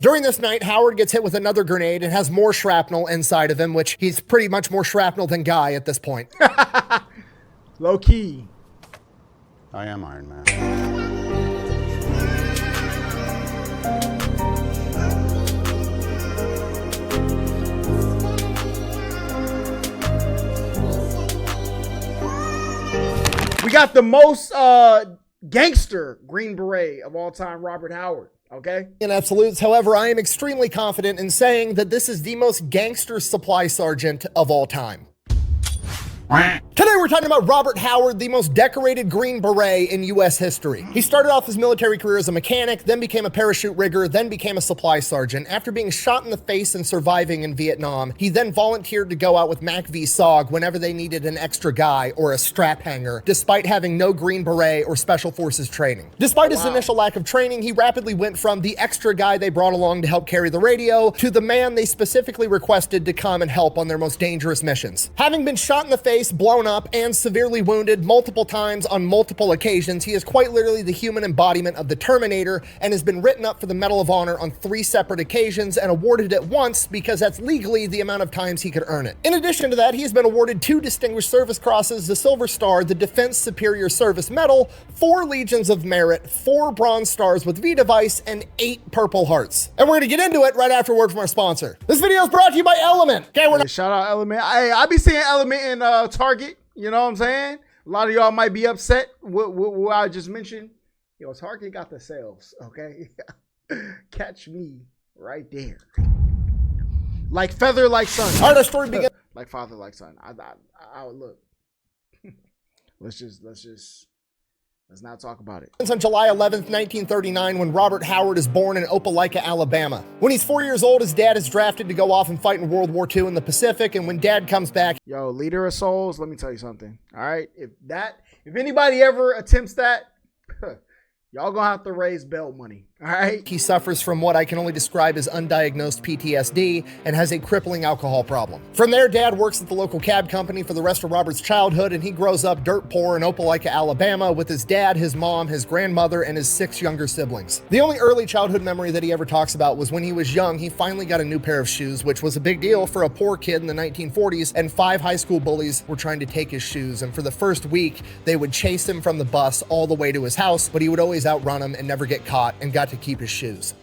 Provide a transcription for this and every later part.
During this night, Howard gets hit with another grenade and has more shrapnel inside of him, which he's pretty much more shrapnel than Guy at this point. Low key. I am Iron Man. We got the most gangster Green Beret of all time, Robert Howard. Okay. In absolutes, however, I am extremely confident in saying that this is the most gangster supply sergeant of all time. Today we're talking about Robert Howard, the most decorated Green Beret in U.S. history. He started off his military career as a mechanic, then became a parachute rigger, then became a supply sergeant. After being shot in the face and surviving in Vietnam, he then volunteered to go out with MACV SOG whenever they needed an extra guy or a strap hanger, despite having no Green Beret or Special Forces training. Despite his initial lack of training, he rapidly went from the extra guy they brought along to help carry the radio to the man they specifically requested to come and help on their most dangerous missions. Having been shot in the face, blown up, and severely wounded multiple times on multiple occasions, he is quite literally the human embodiment of the Terminator and has been written up for the Medal of Honor on 3 separate occasions and awarded it once because that's legally the amount of times he could earn it. In addition to that, he has been awarded 2 Distinguished Service Crosses, the Silver Star, the Defense Superior Service Medal, 4 Legions of Merit, 4 Bronze Stars with V device, and 8 Purple Hearts. And we're gonna get into it right after a word from our sponsor. This video is brought to you by Element. Okay, we're shout out Element. I be seeing Element in Target. You know what I'm saying? A lot of y'all might be upset with what I just mentioned. Yo, Target got the sales, okay? Catch me right there. Like feather, like son. All right, our story begins. Like father, like son. I would look. Let's not talk about it. On July 11th, 1939, when Robert Howard is born in Opelika, Alabama. When he's 4 years old, his dad is drafted to go off and fight in World War II in the Pacific, and when dad comes back... Yo, leader of souls, let me tell you something, all right? If anybody ever attempts that, y'all gonna have to raise bail money, all right? He suffers from what I can only describe as undiagnosed PTSD and has a crippling alcohol problem. From there, dad works at the local cab company for the rest of Robert's childhood, and he grows up dirt poor in Opelika, Alabama, with his dad, his mom, his grandmother, and his 6 younger siblings. The only early childhood memory that he ever talks about was when he was young, he finally got a new pair of shoes, which was a big deal for a poor kid in the 1940s, and 5 high school bullies were trying to take his shoes, and for the first week, they would chase him from the bus all the way to his house, but he would always outrun him and never get caught and got to keep his shoes.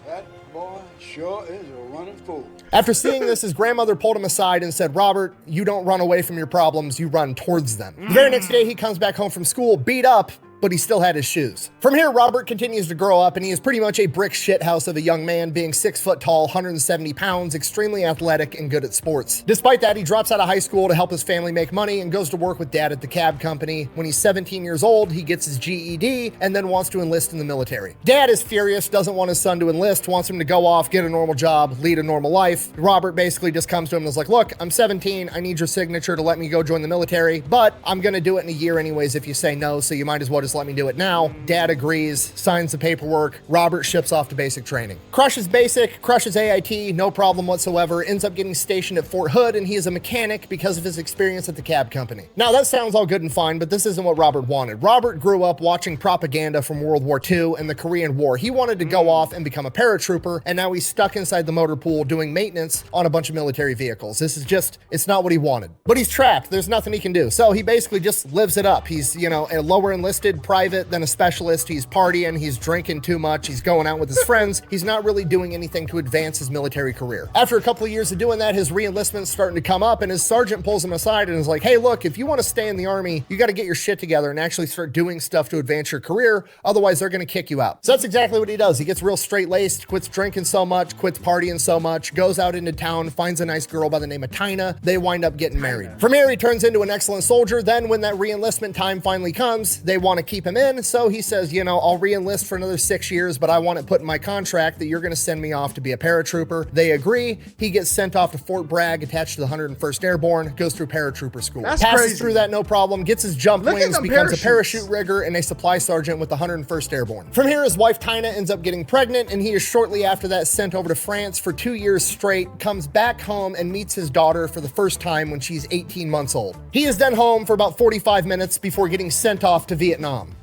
That boy sure is a running fool. After seeing this, his grandmother pulled him aside and said, "Robert, you don't run away from your problems, you run towards them." The very next day, he comes back home from school beat up, but he still had his shoes. From here, Robert continues to grow up, and he is pretty much a brick shithouse of a young man, being 6 foot tall, 170 pounds, extremely athletic, and good at sports. Despite that, he drops out of high school to help his family make money and goes to work with dad at the cab company. When he's 17 years old, he gets his GED and then wants to enlist in the military. Dad is furious, doesn't want his son to enlist, wants him to go off, get a normal job, lead a normal life. Robert basically just comes to him and is like, "Look, I'm 17, I need your signature to let me go join the military, but I'm gonna do it in a year anyways if you say no, so you might as well just let me do it now." Dad agrees, signs the paperwork. Robert ships off to basic training. Crushes basic, crushes AIT, no problem whatsoever, ends up getting stationed at Fort Hood, and he is a mechanic because of his experience at the cab company. Now that sounds all good and fine, but this isn't what Robert wanted. Robert grew up watching propaganda from World War II and the Korean War. He wanted to go off and become a paratrooper, and now he's stuck inside the motor pool doing maintenance on a bunch of military vehicles. This is just, it's not what he wanted. But he's trapped, there's nothing he can do. So he basically just lives it up. He's, you know, a lower enlisted private, then a specialist. He's partying, he's drinking too much, he's going out with his friends. He's not really doing anything to advance his military career. After a couple of years of doing that, his re-enlistment's starting to come up, and his sergeant pulls him aside and is like, "Hey, look, if you want to stay in the army, you got to get your shit together and actually start doing stuff to advance your career. Otherwise, they're going to kick you out." So that's exactly what he does. He gets real straight-laced, quits drinking so much, quits partying so much, goes out into town, finds a nice girl by the name of Tina. They wind up getting married. From here, he turns into an excellent soldier. Then when that re-enlistment time finally comes, they want to keep him in, so he says, "You know, I'll re-enlist for another 6 years, but I want it put in my contract that you're going to send me off to be a paratrooper." They agree. He gets sent off to Fort Bragg, attached to the 101st Airborne, goes through paratrooper school. That's Passes crazy. through that no problem, gets his jump Look at wings, them becomes parachutes. a parachute rigger and a supply sergeant with the 101st Airborne. From here, his wife Tina ends up getting pregnant, and he is shortly after that sent over to France for 2 years straight, comes back home and meets his daughter for the first time when she's 18 months old. He is then home for about 45 minutes before getting sent off to Vietnam.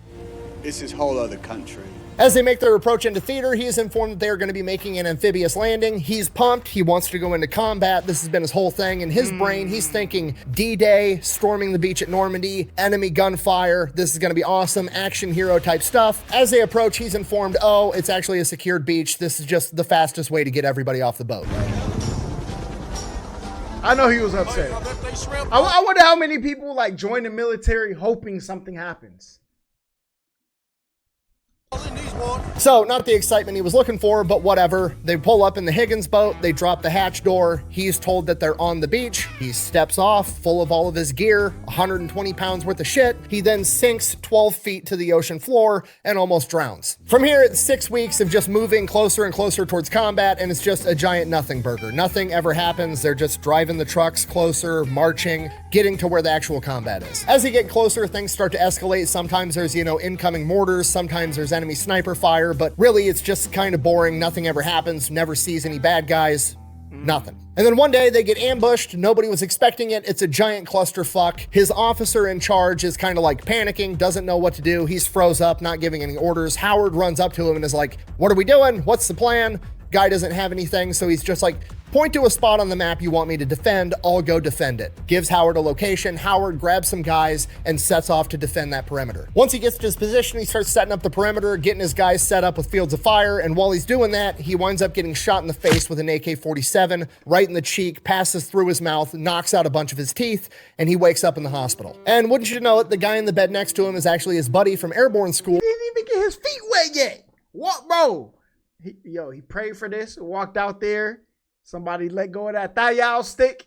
This is whole other country. As they make their approach into theater, he is informed that they are going to be making an amphibious landing. He's pumped. He wants to go into combat. This has been his whole thing. In his brain, he's thinking D-Day, storming the beach at Normandy, enemy gunfire. This is going to be awesome, action hero type stuff. As they approach, he's informed, oh, it's actually a secured beach. This is just the fastest way to get everybody off the boat. I know he was upset. I wonder how many people like join the military hoping something happens. So, not the excitement he was looking for, but whatever. They pull up in the Higgins boat, they drop the hatch door, he's told that they're on the beach, he steps off, full of all of his gear, 120 pounds worth of shit. He then sinks 12 feet to the ocean floor and almost drowns. From here, it's 6 weeks of just moving closer and closer towards combat, and it's just a giant nothing burger. Nothing ever happens, they're just driving the trucks closer, marching, getting to where the actual combat is. As they get closer, things start to escalate. Sometimes there's, incoming mortars, sometimes there's enemy sniper fire, but really it's just kind of boring. Nothing ever happens, never sees any bad guys, nothing. And then one day they get ambushed, nobody was expecting it, it's a giant clusterfuck. His officer in charge is kind of like panicking, doesn't know what to do, he's froze up, not giving any orders. Howard runs up to him and is like, what are we doing? What's the plan? Guy doesn't have anything, so he's just like, point to a spot on the map you want me to defend, I'll go defend it. Gives Howard a location, Howard grabs some guys and sets off to defend that perimeter. Once he gets to his position, he starts setting up the perimeter, getting his guys set up with fields of fire, and while he's doing that, he winds up getting shot in the face with an AK-47, right in the cheek, passes through his mouth, knocks out a bunch of his teeth, and he wakes up in the hospital. And wouldn't you know it, the guy in the bed next to him is actually his buddy from airborne school. He didn't even get his feet wet yet. What, bro? He prayed for this, walked out there. Somebody let go of that thigh stick.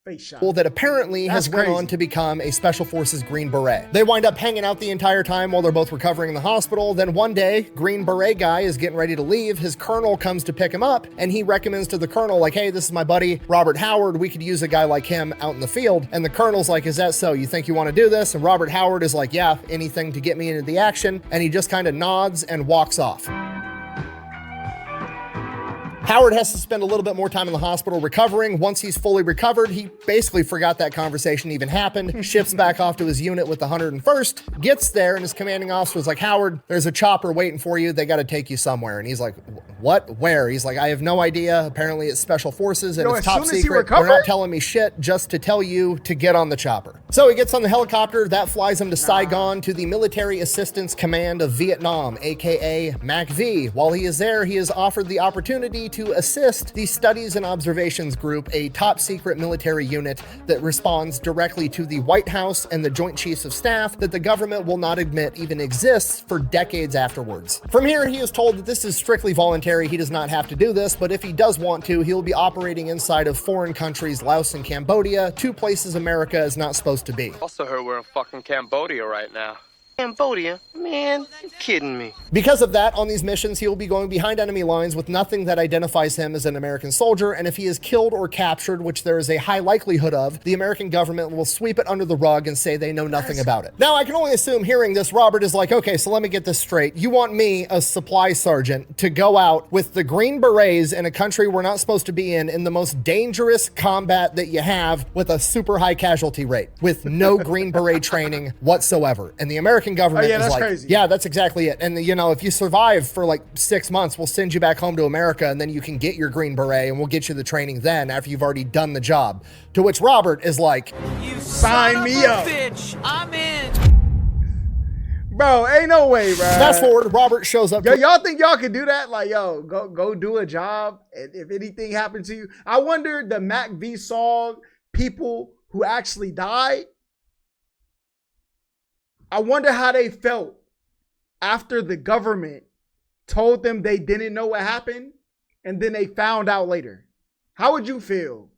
Face shot. That apparently has went on to become a Special Forces Green Beret. They wind up hanging out the entire time while they're both recovering in the hospital. Then one day, Green Beret guy is getting ready to leave. His colonel comes to pick him up, and he recommends to the colonel, like, hey, this is my buddy, Robert Howard. We could use a guy like him out in the field. And the colonel's like, is that so? You think you want to do this? And Robert Howard is like, yeah, anything to get me into the action. And he just kind of nods and walks off. Howard has to spend a little bit more time in the hospital recovering. Once he's fully recovered, he basically forgot that conversation even happened, shifts back off to his unit with the 101st, gets there, and his commanding officer was like, Howard, there's a chopper waiting for you. They got to take you somewhere. And he's like, what? Where? He's like, I have no idea. Apparently it's Special Forces and it's top secret. They're not telling me shit, just to tell you to get on the chopper. So he gets on the helicopter. That flies him to Saigon, to the Military Assistance Command of Vietnam, aka MACV. While he is there, he is offered the opportunity to assist the Studies and Observations Group, a top secret military unit that responds directly to the White House and the Joint Chiefs of Staff that the government will not admit even exists for decades afterwards. From here, he is told that this is strictly voluntary. He does not have to do this, but if he does want to, he'll be operating inside of foreign countries, Laos and Cambodia, two places America is not supposed to be. Also heard we're in fucking Cambodia right now. Cambodia? Man, you kidding me. Because of that, on these missions, he will be going behind enemy lines with nothing that identifies him as an American soldier, and if he is killed or captured, which there is a high likelihood of, the American government will sweep it under the rug and say they know nothing about it. Now, I can only assume hearing this, Robert is like, okay, so let me get this straight. You want me, a supply sergeant, to go out with the Green Berets in a country we're not supposed to be in the most dangerous combat that you have, with a super high casualty rate, with no Green Beret training whatsoever. And the American government is like, crazy. Yeah, that's exactly it. And if you survive for like 6 months, we'll send you back home to America, and then you can get your Green Beret, and we'll get you the training then after you've already done the job. To which Robert is like, you sign me up. Bitch, I'm in. Bro, ain't no way, bro. Fast forward, Robert shows up. Yo, y'all think y'all can do that? Like, yo, go do a job. If anything happened to you, I wonder the MACV SOG people who actually died. I wonder how they felt after the government told them they didn't know what happened, and then they found out later. How would you feel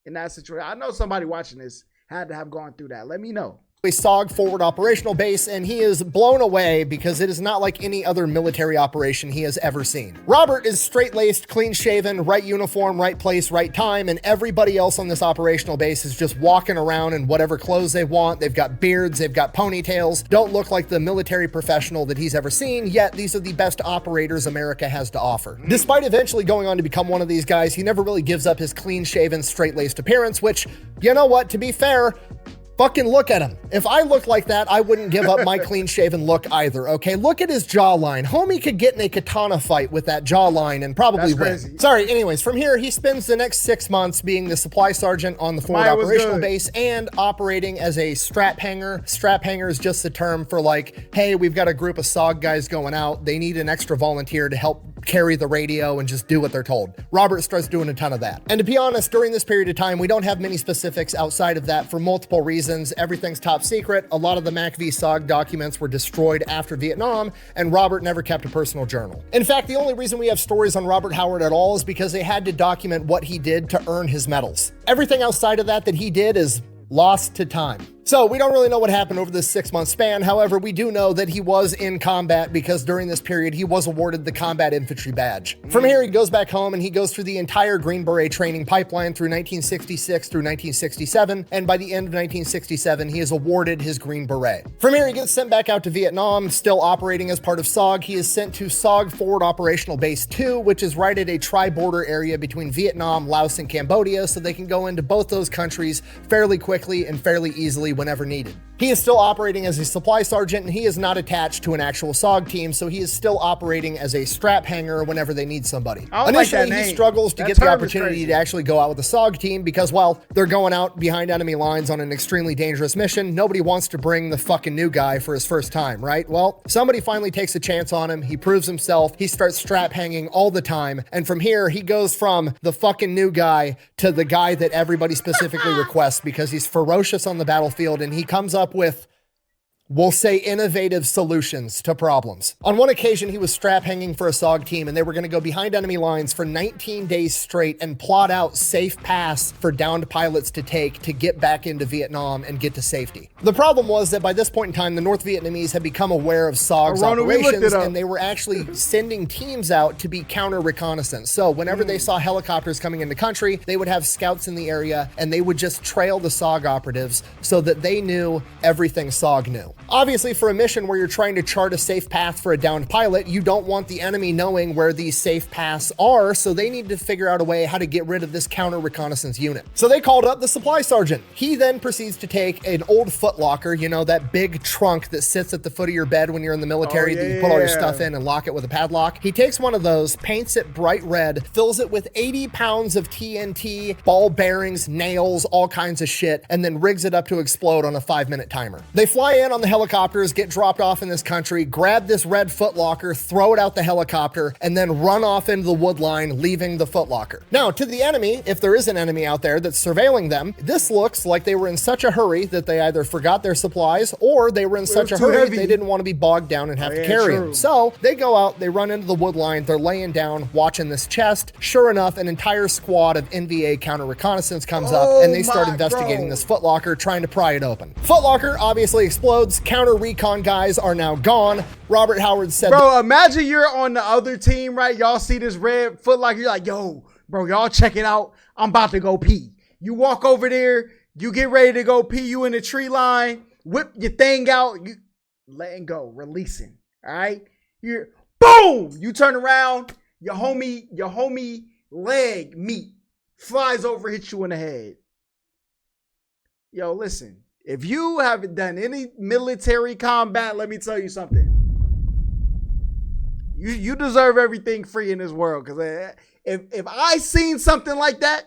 in that situation? I know somebody watching this had to have gone through that. Let me know. A SOG forward operational base, and he is blown away because it is not like any other military operation he has ever seen. Robert is straight-laced, clean-shaven, right uniform, right place, right time, and everybody else on this operational base is just walking around in whatever clothes they want. They've got beards, they've got ponytails, don't look like the military professional that he's ever seen, yet these are the best operators America has to offer. Despite eventually going on to become one of these guys, he never really gives up his clean-shaven, straight-laced appearance, which, you know what, to be fair, Fucking look at him. If I looked like that, I wouldn't give up my clean-shaven look either, okay? Look at his jawline. Homie could get in a katana fight with that jawline and probably win. Sorry, anyways, from here, he spends the next 6 months being the supply sergeant on the forward operational base and operating as a strap hanger. Strap hanger is just the term for like, hey, we've got a group of SOG guys going out. They need an extra volunteer to help carry the radio and just do what they're told. Robert starts doing a ton of that. And to be honest, during this period of time, we don't have many specifics outside of that for multiple reasons. Everything's top secret. A lot of the MACV SOG documents were destroyed after Vietnam, and Robert never kept a personal journal. In fact, the only reason we have stories on Robert Howard at all is because they had to document what he did to earn his medals. Everything outside of that he did is lost to time. So we don't really know what happened over this 6-month span. However, we do know that he was in combat because during this period, he was awarded the Combat Infantry Badge. From here, he goes back home and he goes through the entire Green Beret training pipeline through 1966 through 1967. And by the end of 1967, he is awarded his Green Beret. From here, he gets sent back out to Vietnam, still operating as part of SOG. He is sent to SOG Forward Operational Base 2, which is right at a tri-border area between Vietnam, Laos, and Cambodia, so they can go into both those countries fairly quickly and fairly easily whenever needed. He is still operating as a supply sergeant, and he is not attached to an actual SOG team, so he is still operating as a strap hanger whenever they need somebody. Initially, he struggles to get the opportunity to actually go out with a SOG team because, well, they're going out behind enemy lines on an extremely dangerous mission. Nobody wants to bring the fucking new guy for his first time, right? Well, somebody finally takes a chance on him. He proves himself. He starts strap hanging all the time, and from here, he goes from the fucking new guy to the guy that everybody specifically requests because he's ferocious on the battlefield, and he comes up with, we'll say, innovative solutions to problems. On one occasion, he was strap hanging for a SOG team, and they were going to go behind enemy lines for 19 days straight and plot out safe paths for downed pilots to take to get back into Vietnam and get to safety. The problem was that by this point in time, the North Vietnamese had become aware of SOG's operations, and they were actually sending teams out to be counter reconnaissance. So whenever they saw helicopters coming into country, they would have scouts in the area, and they would just trail the SOG operatives so that they knew everything SOG knew. Obviously, for a mission where you're trying to chart a safe path for a downed pilot, you don't want the enemy knowing where these safe paths are, so they need to figure out a way how to get rid of this counter reconnaissance unit. So they called up the supply sergeant. He then proceeds to take an old footlocker, you know, that big trunk that sits at the foot of your bed when you're in the military that you put all your stuff in and lock it with a padlock. He takes one of those, paints it bright red, fills it with 80 pounds of TNT, ball bearings, nails, all kinds of shit, and then rigs it up to explode on a 5-minute timer. They fly in on the helicopters, get dropped off in this country, grab this red footlocker, throw it out the helicopter, and then run off into the wood line, leaving the footlocker. Now, to the enemy, if there is an enemy out there that's surveilling them, this looks like they were in such a hurry that they either forgot their supplies or they were in such a hurry they didn't want to be bogged down and have to carry them. So they go out, they run into the wood line, they're laying down, watching this chest. Sure enough, an entire squad of NVA counter reconnaissance comes up, and they start investigating this footlocker, trying to pry it open. Footlocker obviously explodes. Counter recon guys are now gone. Robert Howard said, bro, imagine you're on the other team, right? Y'all see this red footlocker, you're like, yo, bro, y'all check it out. I'm about to go pee. You walk over there, you get ready to go pee, you in the tree line, whip your thing out, you letting go, releasing. All right. You're boom. You turn around, your homie leg meat flies over, hits you in the head. Yo, listen, if you haven't done any military combat, let me tell you something. You deserve everything free in this world. Because if I seen something like that,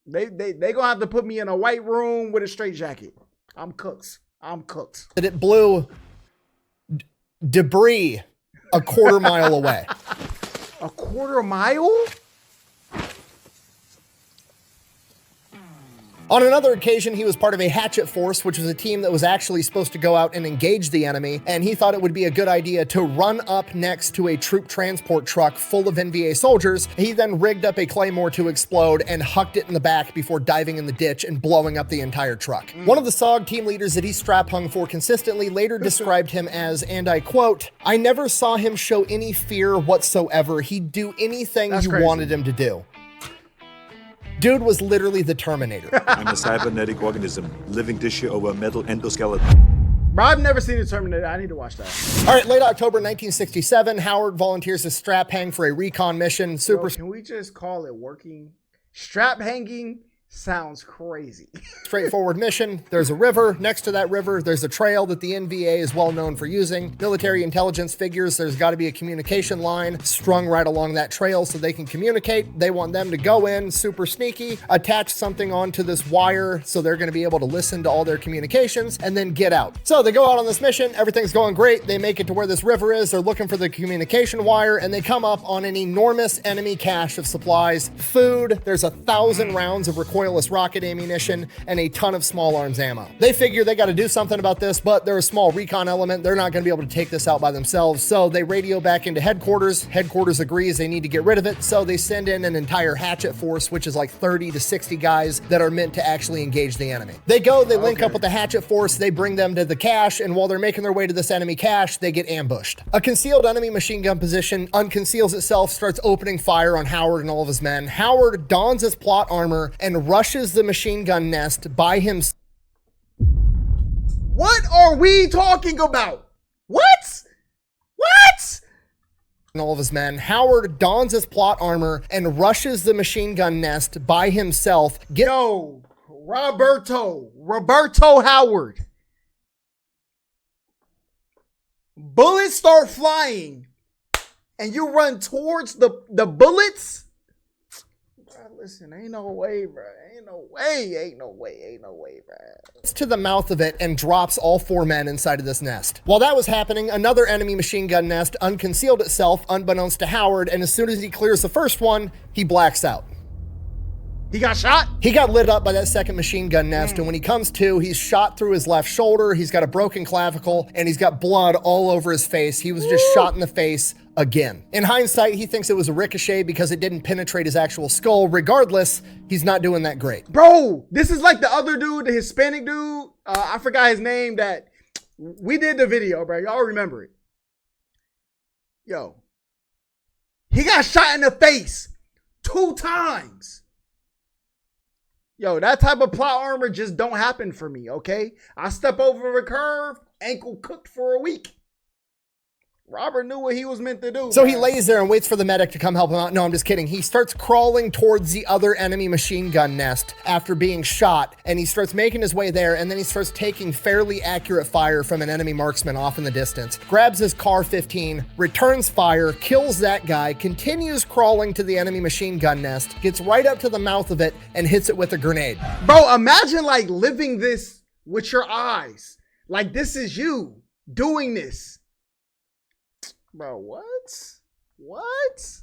they gonna have to put me in a white room with a straitjacket. I'm cooked. that it blew debris a quarter mile away. A quarter mile? On another occasion, he was part of a Hatchet force, which was a team that was actually supposed to go out and engage the enemy, and he thought it would be a good idea to run up next to a troop transport truck full of NVA soldiers. He then rigged up a claymore to explode and hucked it in the back before diving in the ditch and blowing up the entire truck. One of the SOG team leaders that he strap hung for consistently later described him as, and I quote, "I never saw him show any fear whatsoever. He'd do anything you wanted him to do." Dude was literally the Terminator. I'm a cybernetic organism, living tissue over a metal endoskeleton. Bro, I've never seen the Terminator. I need to watch that. All right, late October 1967, Howard volunteers as strap hang for a recon mission. Can we just call it working? Strap hanging Sounds crazy. Straightforward mission. There's a river. Next to that river, there's a trail that the NVA is well known for using. Military intelligence figures there's got to be a communication line strung right along that trail so they can communicate. They want them to go in super sneaky, attach something onto this wire so they're going to be able to listen to all their communications and then get out. So they go out on this mission. Everything's going great. They make it to where this river is. They're looking for the communication wire and they come up on an enormous enemy cache of supplies, food. There's 1,000 rounds of recoilless rocket ammunition and a ton of small arms ammo. They figure they got to do something about this, but they're a small recon element. They're not going to be able to take this out by themselves. So they radio back into headquarters. Headquarters agrees they need to get rid of it. So they send in an entire Hatchet force, which is like 30 to 60 guys that are meant to actually engage the enemy. They go, they link up with the Hatchet force. They bring them to the cache. And while they're making their way to this enemy cache, they get ambushed. A concealed enemy machine gun position unconceals itself, starts opening fire on Howard and all of his men. Howard dons his plot armor and rushes the machine gun nest by himself. What are we talking about? What? What? And all of his men. Howard dons his plot armor and rushes the machine gun nest by himself. Yo, Roberto Howard. Bullets start flying and you run towards the bullets? Listen, ain't no way, bro. Ain't no way, bro. To the mouth of it and drops all 4 men inside of this nest. While that was happening, another enemy machine gun nest unconcealed itself unbeknownst to Howard, and as soon as he clears the first one, he blacks out. He got shot? He got lit up by that second machine gun nest, and when he comes to, he's shot through his left shoulder, he's got a broken clavicle, and he's got blood all over his face. He was just shot in the face again. In hindsight, he thinks it was a ricochet because it didn't penetrate his actual skull. Regardless, he's not doing that great. Bro, this is like the other dude, the Hispanic dude. I forgot his name that we did the video, bro. Y'all remember it. Yo, he got shot in the face 2 times. Yo, that type of plot armor just don't happen for me, okay? I step over a curve, ankle cooked for a week. Robert knew what he was meant to do. So he lays there and waits for the medic to come help him out. No, I'm just kidding. He starts crawling towards the other enemy machine gun nest after being shot, and he starts making his way there, and then he starts taking fairly accurate fire from an enemy marksman off in the distance, grabs his Car 15, returns fire, kills that guy, continues crawling to the enemy machine gun nest, gets right up to the mouth of it, and hits it with a grenade. Bro, imagine like living this with your eyes. Like this is you doing this. Bro, what? What?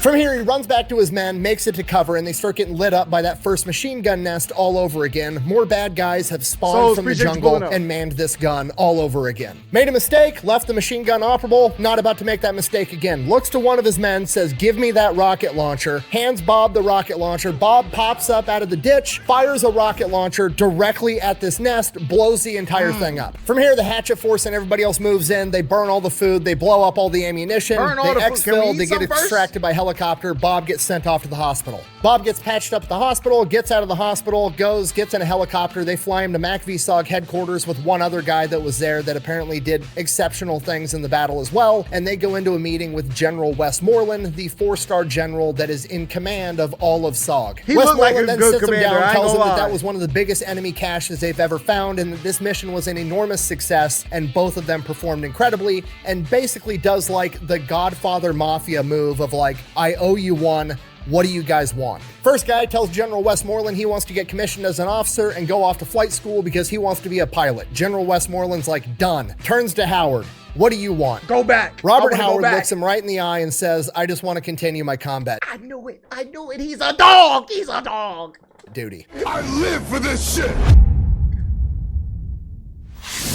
From here, he runs back to his men, makes it to cover, and they start getting lit up by that first machine gun nest all over again. More bad guys have spawned from the jungle and manned this gun all over again. Made a mistake, left the machine gun operable, not about to make that mistake again. Looks to one of his men, says, "Give me that rocket launcher." Hands Bob the rocket launcher. Bob pops up out of the ditch, fires a rocket launcher directly at this nest, blows the entire thing up. From here, the Hatchet force and everybody else moves in. They burn all the food. They blow up all the ammunition. They exfil. They get extracted by helicopter. Bob gets sent off to the hospital. Bob gets patched up at the hospital, gets out of the hospital, gets in a helicopter. They fly him to MACV SOG headquarters with one other guy that was there that apparently did exceptional things in the battle as well. And they go into a meeting with General Westmoreland, the 4-star general that is in command of all of SOG. Westmoreland then sits him down, tells him that was one of the biggest enemy caches they've ever found, and that this mission was an enormous success, and both of them performed incredibly, and basically does like the Godfather Mafia move of like, I owe you one. What do you guys want? First guy tells General Westmoreland he wants to get commissioned as an officer and go off to flight school because he wants to be a pilot. General Westmoreland's like, done. Turns to Howard. What do you want? Go back. Robert Howard looks him right in the eye and says, I just want to continue my combat. I knew it. He's a dog. He's a dog. Duty. I live for this shit.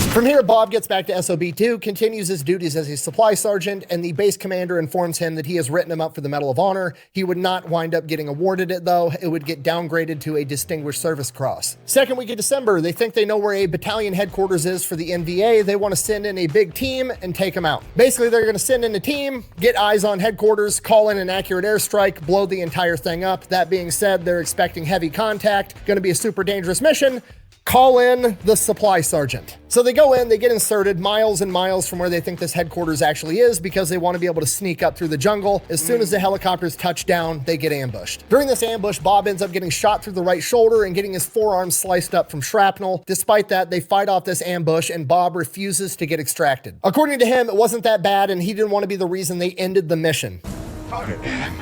From here, Bob gets back to SOB2, continues his duties as a supply sergeant, and the base commander informs him that he has written him up for the Medal of Honor. He would not wind up getting awarded it, though. It would get downgraded to a Distinguished Service Cross. Second week of December, they think they know where a battalion headquarters is for the NVA. They want to send in a big team and take them out. Basically, they're going to send in a team, get eyes on headquarters, call in an accurate airstrike, blow the entire thing up. That being said, they're expecting heavy contact, going to be a super dangerous mission. call in the supply sergeant. So they go in, they get inserted miles and miles from where they think this headquarters actually is because they want to be able to sneak up through the jungle. As soon as the helicopters touch down, they get ambushed. During this ambush, Bob ends up getting shot through the right shoulder and getting his forearm sliced up from shrapnel. Despite that, they fight off this ambush and Bob refuses to get extracted. According to him, it wasn't that bad and he didn't want to be the reason they ended the mission. I am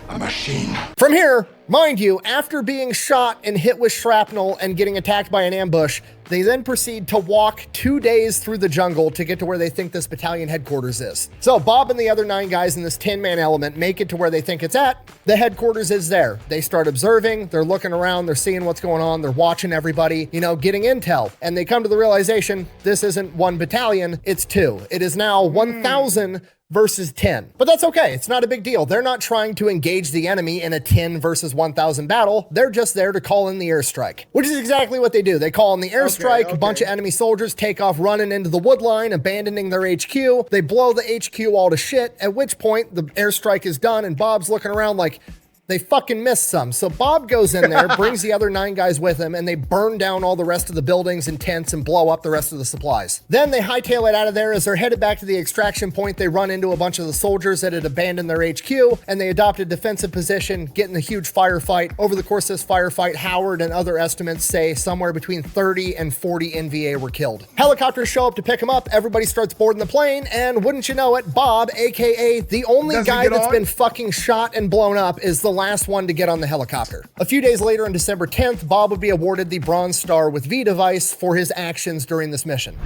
a machine. From here, mind you, after being shot and hit with shrapnel and getting attacked by an ambush, they then proceed to walk 2 days through the jungle to get to where they think this battalion headquarters is. So Bob and the other 9 guys in this 10-man element make it to where they think it's at. The headquarters is there. They start observing, they're looking around, they're seeing what's going on, they're watching everybody, you know, getting intel. And they come to the realization, this isn't 1 battalion, it's 2. It is now 1,000 versus 10. But that's okay, it's not a big deal. They're not trying to engage the enemy in a 10 versus 1,000 battle. They're just there to call in the airstrike, which is exactly what they do. They call in the airstrike, a bunch of enemy soldiers take off running into the wood line, abandoning their HQ. They blow the HQ all to shit, at which point the airstrike is done and Bob's looking around like, they fucking missed some. So Bob goes in there, brings the other 9 guys with him, and they burn down all the rest of the buildings and tents and blow up the rest of the supplies. Then they hightail it out of there. As they're headed back to the extraction point, they run into a bunch of the soldiers that had abandoned their HQ, and they adopt a defensive position, get in a huge firefight. Over the course of this firefight, Howard and other estimates say somewhere between 30 and 40 NVA were killed. Helicopters show up to pick them up, everybody starts boarding the plane, and wouldn't you know it, Bob, aka the only guy that's been fucking shot and blown up, is the last one to get on the helicopter. A few days later on December 10th, Bob would be awarded the Bronze Star with V device for his actions during this mission.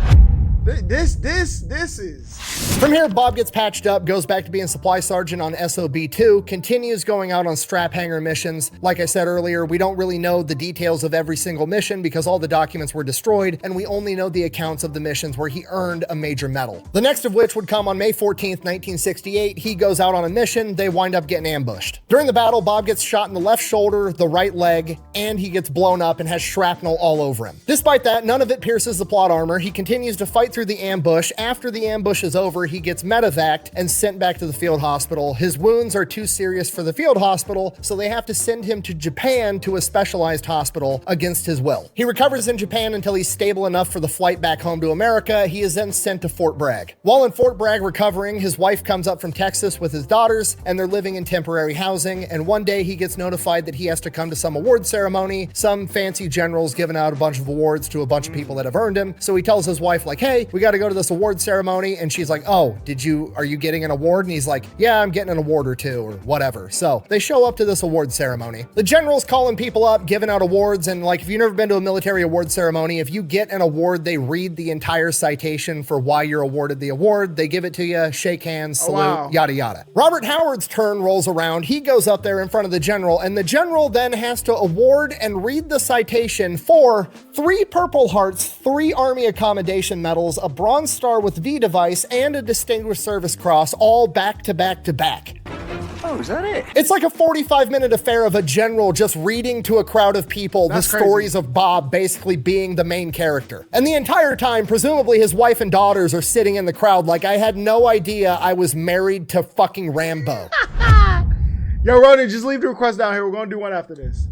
This is. From here, Bob gets patched up, goes back to being supply sergeant on SOB2, continues going out on strap hanger missions. Like I said earlier, we don't really know the details of every single mission because all the documents were destroyed, and we only know the accounts of the missions where he earned a major medal. The next of which would come on May 14th, 1968. He goes out on a mission, they wind up getting ambushed. During the battle, Bob gets shot in the left shoulder, the right leg, and he gets blown up and has shrapnel all over him. Despite that, none of it pierces the plot armor. He continues to fight through the ambush. After the ambush is over, he gets medevaced and sent back to the field hospital. His wounds are too serious for the field hospital, so they have to send him to Japan to a specialized hospital against his will. He recovers in Japan until he's stable enough for the flight back home to America. He is then sent to Fort Bragg. While in Fort Bragg recovering, his wife comes up from Texas with his daughters, and they're living in temporary housing, and one day he gets notified that he has to come to some award ceremony. Some fancy general's giving out a bunch of awards to a bunch of people that have earned him, so he tells his wife like, hey, we got to go to this award ceremony, and she's like, oh, are you getting an award? And he's like, yeah, I'm getting an award or 2 or whatever. So they show up to this award ceremony. The general's calling people up, giving out awards, and like, if you've never been to a military award ceremony, if you get an award, they read the entire citation for why you're awarded the award. They give it to you, shake hands, salute, yada yada. Robert Howard's turn rolls around. He goes up there in front of the general, and the general then has to award and read the citation for 3 Purple Hearts, 3 Army Accommodation Medals, a Bronze Star with V device, and a Distinguished Service Cross, all back to back to back. Oh, is that it? It's like a 45-minute affair of a general just reading to a crowd of people the stories of Bob basically being the main character. And the entire time, presumably his wife and daughters are sitting in the crowd like, I had no idea I was married to fucking Rambo. Yo, Ronan, just leave the request down here. We're going to do one after this.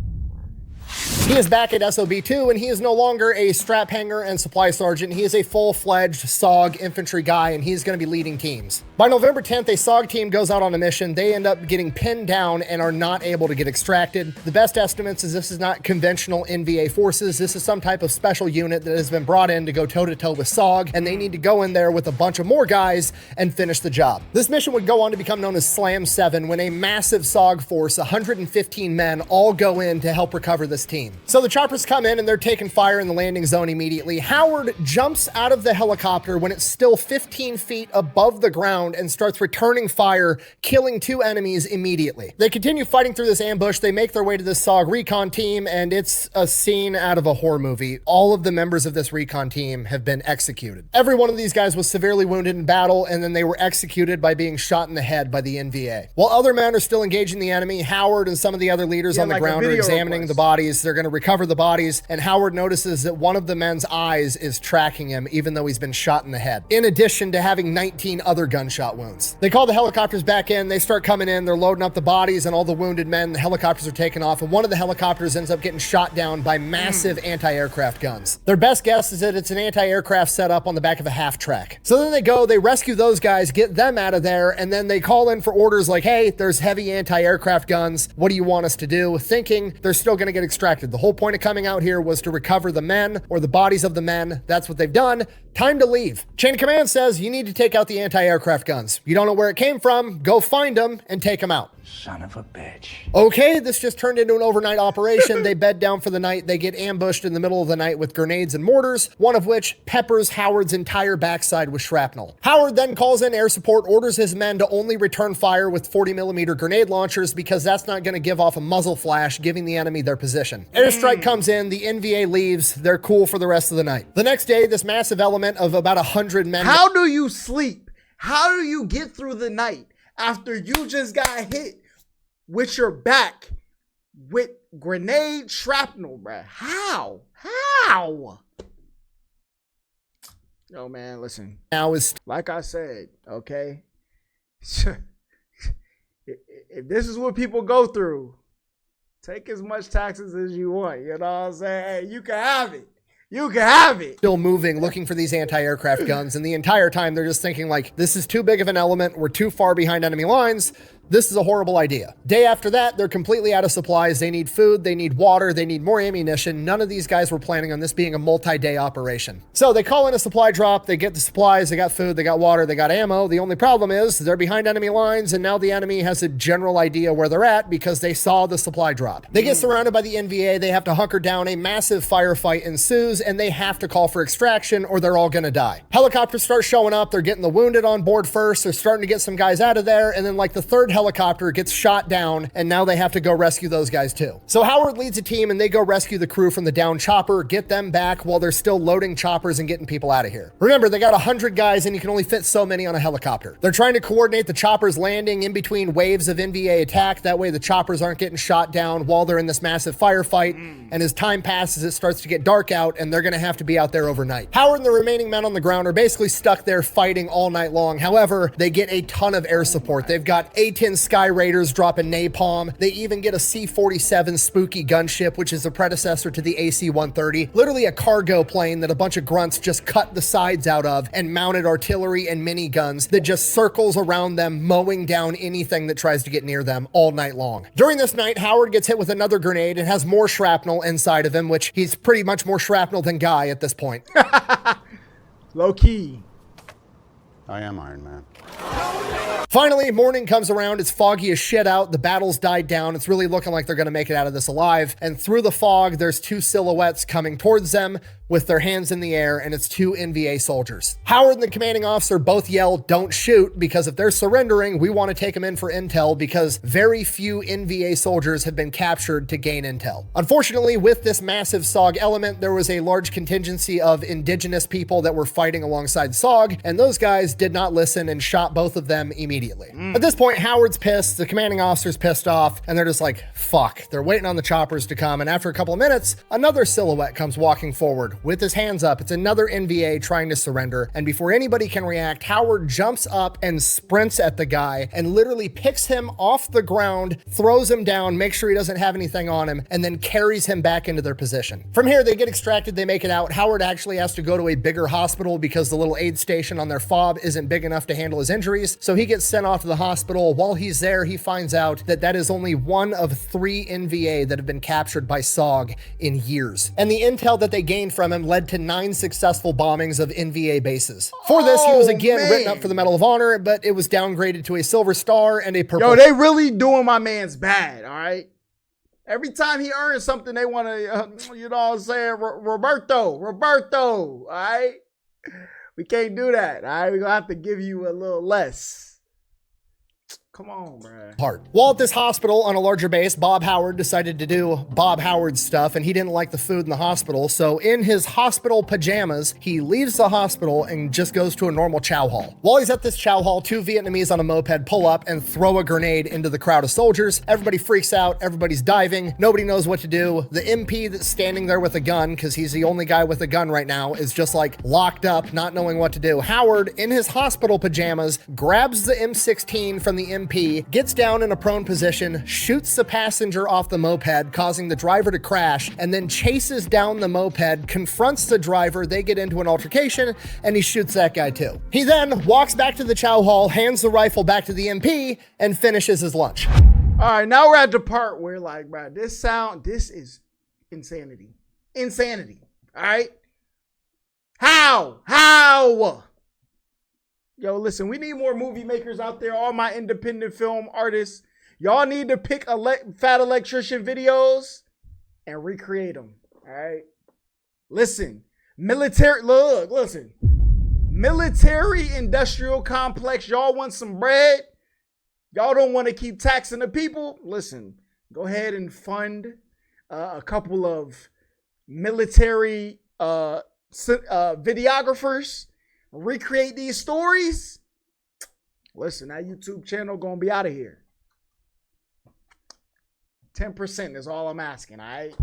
He is back at SOB2, and he is no longer a strap hanger and supply sergeant. He is a full-fledged SOG infantry guy, and he's going to be leading teams. By November 10th, a SOG team goes out on a mission. They end up getting pinned down and are not able to get extracted. The best estimates is this is not conventional NVA forces. This is some type of special unit that has been brought in to go toe-to-toe with SOG, and they need to go in there with a bunch of more guys and finish the job. This mission would go on to become known as Slam 7, when a massive SOG force, 115 men, all go in to help recover this team. So the choppers come in and they're taking fire in the landing zone immediately. Howard jumps out of the helicopter when it's still 15 feet above the ground and starts returning fire, killing 2 enemies immediately. They continue fighting through this ambush. They make their way to this SOG recon team, and it's a scene out of a horror movie. All of the members of this recon team have been executed. Every one of these guys was severely wounded in battle, and then they were executed by being shot in the head by the NVA. While other men are still engaging the enemy, Howard and some of the other leaders on the ground are examining the bodies. They're going going to recover the bodies, and Howard notices that one of the men's eyes is tracking him, even though he's been shot in the head, in addition to having 19 other gunshot wounds. They call the helicopters back in. They start coming in. They're loading up the bodies and all the wounded men. The helicopters are taking off, and one of the helicopters ends up getting shot down by massive anti-aircraft guns. Their best guess is that it's an anti-aircraft setup on the back of a half-track. So then they go, they rescue those guys, get them out of there, and then they call in for orders like, hey, there's heavy anti-aircraft guns. What do you want us to do? Thinking they're still going to get extracted. The whole point of coming out here was to recover the men or the bodies of the men. That's what they've done. Time to leave. Chain of command says you need to take out the anti-aircraft guns. You don't know where it came from, go find them and take them out. Son of a bitch. Okay, this just turned into an overnight operation. They bed down for the night. They get ambushed in the middle of the night with grenades and mortars, one of which peppers Howard's entire backside with shrapnel. Howard then calls in air support, orders his men to only return fire with 40mm grenade launchers because that's not going to give off a muzzle flash, giving the enemy their position. Airstrike comes in, the NVA leaves, they're cool for the rest of the night. The next day, this massive element of about 100 men... How do you sleep? How do you get through the night after you just got hit with your back with grenade shrapnel, bruh? How? Yo, man, listen. Now is like I said, okay? If this is what people go through, take as much taxes as you want. You know what I'm saying? Hey, you can have it. You can have it. Still moving, looking for these anti-aircraft guns. And the entire time they're just thinking like, this is too big of an element. We're too far behind enemy lines. This is a horrible idea. Day after that, they're completely out of supplies. They need food, they need water, they need more ammunition. None of these guys were planning on this being a multi-day operation. So they call in a supply drop, they get the supplies, they got food, they got water, they got ammo. The only problem is they're behind enemy lines, and now the enemy has a general idea where they're at because they saw the supply drop. They get surrounded by the NVA, they have to hunker down, a massive firefight ensues, and they have to call for extraction or they're all gonna die. Helicopters start showing up, they're getting the wounded on board first, they're starting to get some guys out of there, and then like the third helicopter gets shot down, and now they have to go rescue those guys too. So Howard leads a team and they go rescue the crew from the downed chopper, get them back while they're still loading choppers and getting people out of here. Remember, they got 100 guys and you can only fit so many on a helicopter. They're trying to coordinate the choppers landing in between waves of NVA attack. That way the choppers aren't getting shot down while they're in this massive firefight. And as time passes, it starts to get dark out and they're gonna have to be out there overnight. Howard and the remaining men on the ground are basically stuck there fighting all night long. However, they get a ton of air support. They've got A-10 Sky Raiders dropping napalm. They even get a C-47 Spooky gunship, which is a predecessor to the AC-130. Literally a cargo plane that a bunch of grunts just cut the sides out of and mounted artillery and miniguns that just circles around them, mowing down anything that tries to get near them all night long. During this night, Howard gets hit with another grenade and has more shrapnel inside of him, which he's pretty much more shrapnel than Guy at this point. Low key. I am Iron Man. Finally, morning comes around. It's foggy as shit out. The battle's died down. It's really looking like they're going to make it out of this alive. And through the fog, there's two silhouettes coming towards them with their hands in the air, and it's two NVA soldiers. Howard and the commanding officer both yell, "Don't shoot," because if they're surrendering, we want to take them in for intel because very few NVA soldiers have been captured to gain intel. Unfortunately, with this massive SOG element, there was a large contingency of indigenous people that were fighting alongside SOG, and those guys did not listen and shot both of them immediately. At this point, Howard's pissed, the commanding officer's pissed off, and they're just like, fuck. They're waiting on the choppers to come, and after a couple of minutes, another silhouette comes walking forward with his hands up. It's another NVA trying to surrender, and before anybody can react, Howard jumps up and sprints at the guy and literally picks him off the ground, throws him down, makes sure he doesn't have anything on him, and then carries him back into their position. From here, they get extracted, they make it out. Howard actually has to go to a bigger hospital because the little aid station on their fob isn't big enough to handle his injuries, so he gets sent off to the hospital. While he's there, he finds out that that is only one of 3 NVA that have been captured by SOG in years. And the intel that they gained from him led to 9 successful bombings of NVA bases. For this, he was again written up for the Medal of Honor, but it was downgraded to a Silver Star and a Purple. Yo, they really doing my man's bad, all right? Every time he earns something, they want to, you know what I'm saying? Roberto, all right? We can't do that, all right? We're going to have to give you a little less. Come on, bruh. Part. While at this hospital on a larger base, Bob Howard decided to do Bob Howard stuff, and he didn't like the food in the hospital. So in his hospital pajamas, he leaves the hospital and just goes to a normal chow hall. While he's at this chow hall, 2 Vietnamese on a moped pull up and throw a grenade into the crowd of soldiers. Everybody freaks out. Everybody's diving. Nobody knows what to do. The MP that's standing there with a gun, because he's the only guy with a gun right now, is just like locked up, not knowing what to do. Howard, in his hospital pajamas, grabs the M16 from the MP, gets down in a prone position, shoots the passenger off the moped, causing the driver to crash, and then chases down the moped, confronts the driver, they get into an altercation, and he shoots that guy too. He then walks back to the chow hall, hands the rifle back to the MP, and finishes his lunch. All right, now we're at the part where, like, bro, this is insanity. Insanity. All right? How? Yo, listen, we need more movie makers out there, all my independent film artists. Y'all need to pick fat electrician videos and recreate them, all right? Listen, military industrial complex, y'all want some bread? Y'all don't want to keep taxing the people? Listen, go ahead and fund a couple of military videographers, recreate these stories. Listen, that YouTube channel gonna be out of here. 10% is all I'm asking, all right?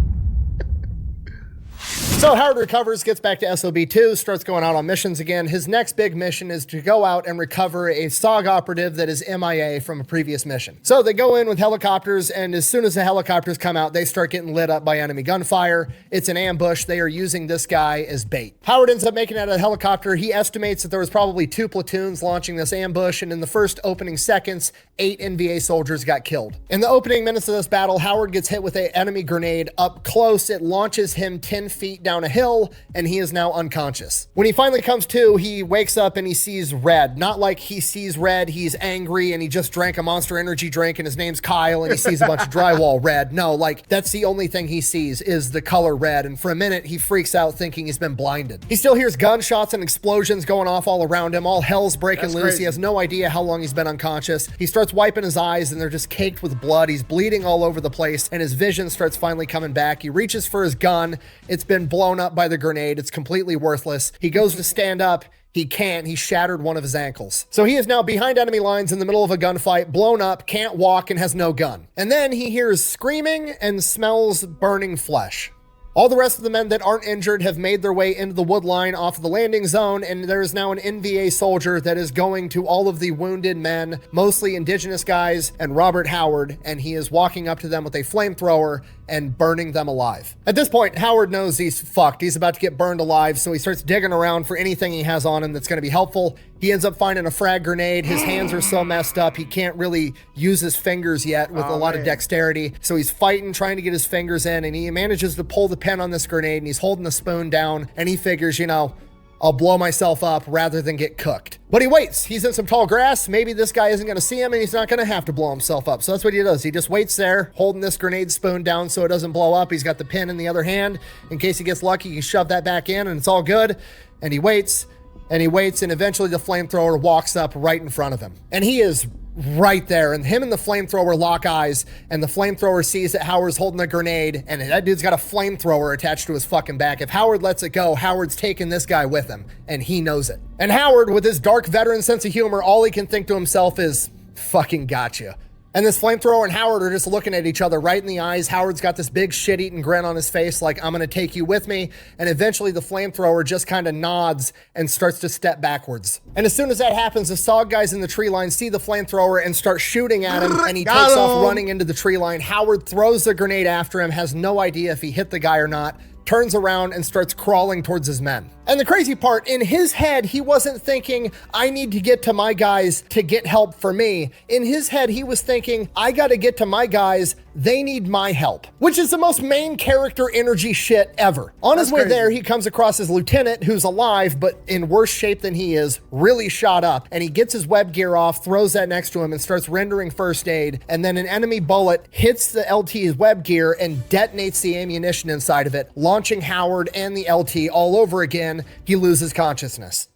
So Howard recovers, gets back to SOB2, starts going out on missions again. His next big mission is to go out and recover a SOG operative that is MIA from a previous mission. So they go in with helicopters, and as soon as the helicopters come out, they start getting lit up by enemy gunfire. It's an ambush. They are using this guy as bait. Howard ends up making it out of the helicopter. He estimates that there was probably 2 platoons launching this ambush, and in the first opening seconds, 8 NVA soldiers got killed. In the opening minutes of this battle, Howard gets hit with an enemy grenade up close. It launches him 10 feet down a hill, and he is now unconscious. When he finally comes to, he wakes up and he sees red. Not like he sees red, he's angry and he just drank a Monster Energy drink and his name's Kyle and he sees a bunch of drywall red. No, like that's the only thing he sees is the color red, and for a minute he freaks out thinking he's been blinded. He still hears gunshots and explosions going off all around him. All hell's breaking loose. He has no idea how long he's been unconscious. He starts wiping his eyes and they're just caked with blood. He's bleeding all over the place and his vision starts finally coming back. He reaches for his gun. It's been blown up by the grenade. It's completely worthless. He goes to stand up. He can't. He shattered one of his ankles. So he is now behind enemy lines in the middle of a gunfight, blown up, can't walk, and has no gun. And then he hears screaming and smells burning flesh. All the rest of the men that aren't injured have made their way into the wood line off of the landing zone, and there is now an NVA soldier that is going to all of the wounded men, mostly indigenous guys, and Robert Howard, and he is walking up to them with a flamethrower and burning them alive. At this point, Howard knows he's fucked. He's about to get burned alive, so he starts digging around for anything he has on him that's going to be helpful. He ends up finding a frag grenade. His hands are so messed up, he can't really use his fingers yet with a lot of dexterity. So he's fighting, trying to get his fingers in, and he manages to pull the pin on this grenade, and he's holding the spoon down, and he figures, you know, I'll blow myself up rather than get cooked. But he waits. He's in some tall grass. Maybe this guy isn't going to see him and he's not going to have to blow himself up. So that's what he does. He just waits there, holding this grenade spoon down so it doesn't blow up. He's got the pin in the other hand. In case he gets lucky, he can shove that back in and it's all good. And he waits, and he waits, and eventually the flamethrower walks up right in front of him. And he is right there, and him and the flamethrower lock eyes, and the flamethrower sees that Howard's holding a grenade, and that dude's got a flamethrower attached to his fucking back. If Howard lets it go, Howard's taking this guy with him, and he knows it. And Howard, with his dark veteran sense of humor, all he can think to himself is, fucking gotcha. And this flamethrower and Howard are just looking at each other right in the eyes. Howard's got this big shit-eating grin on his face like, I'm gonna take you with me. And eventually the flamethrower just kind of nods and starts to step backwards. And as soon as that happens, the SOG guys in the tree line see the flamethrower and start shooting at him, and he takes off running into the tree line. Howard throws the grenade after him, has no idea if he hit the guy or not, turns around and starts crawling towards his men. And the crazy part, in his head, he wasn't thinking, I need to get to my guys to get help for me. In his head, he was thinking, I gotta get to my guys, they need my help. Which is the most main character energy shit ever. On his way there, he comes across his lieutenant, who's alive, but in worse shape than he is, really shot up. And he gets his web gear off, throws that next to him, and starts rendering first aid. And then an enemy bullet hits the LT's web gear and detonates the ammunition inside of it, launching Howard and the LT all over again. He loses consciousness.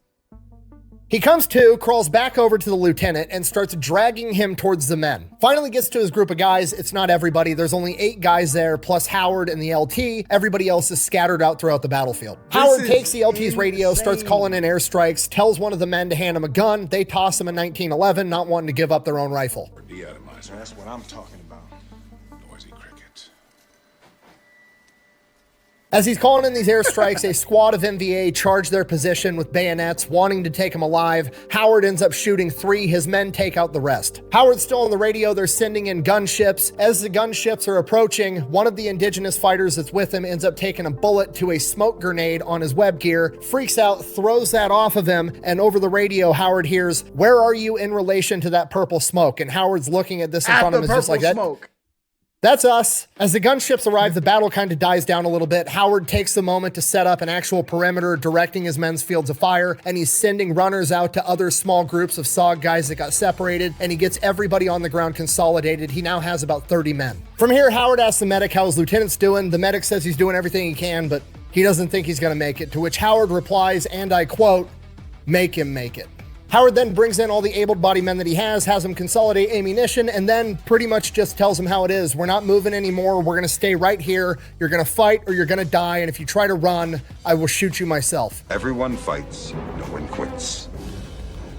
He comes to, crawls back over to the lieutenant, and starts dragging him towards the men. Finally gets to his group of guys. It's not everybody. There's only 8 guys there, plus Howard and the LT. Everybody else is scattered out throughout the battlefield. Howard takes the LT's radio, starts calling in airstrikes, tells one of the men to hand him a gun. They toss him a 1911, not wanting to give up their own rifle. De-atomizer, that's what I'm talking about. Noisy cricket. As he's calling in these airstrikes, a squad of MVA charge their position with bayonets, wanting to take him alive. Howard ends up shooting 3. His men take out the rest. Howard's still on the radio. They're sending in gunships. As the gunships are approaching, one of the indigenous fighters that's with him ends up taking a bullet to a smoke grenade on his web gear, freaks out, throws that off of him, and over the radio, Howard hears, "Where are you in relation to that purple smoke?" And Howard's looking at this in front of him, just like that. Smoke. That's us. As the gunships arrive, the battle kind of dies down a little bit. Howard takes the moment to set up an actual perimeter, directing his men's fields of fire, and he's sending runners out to other small groups of SOG guys that got separated, and he gets everybody on the ground consolidated. He now has about 30 men. From here, Howard asks the medic how his lieutenant's doing. The medic says he's doing everything he can, but he doesn't think he's going to make it, to which Howard replies, and I quote, "Make him make it." Howard then brings in all the able-bodied men that he has them consolidate ammunition, and then pretty much just tells them how it is. We're not moving anymore. We're going to stay right here. You're going to fight or you're going to die, and if you try to run, I will shoot you myself. Everyone fights, no one quits.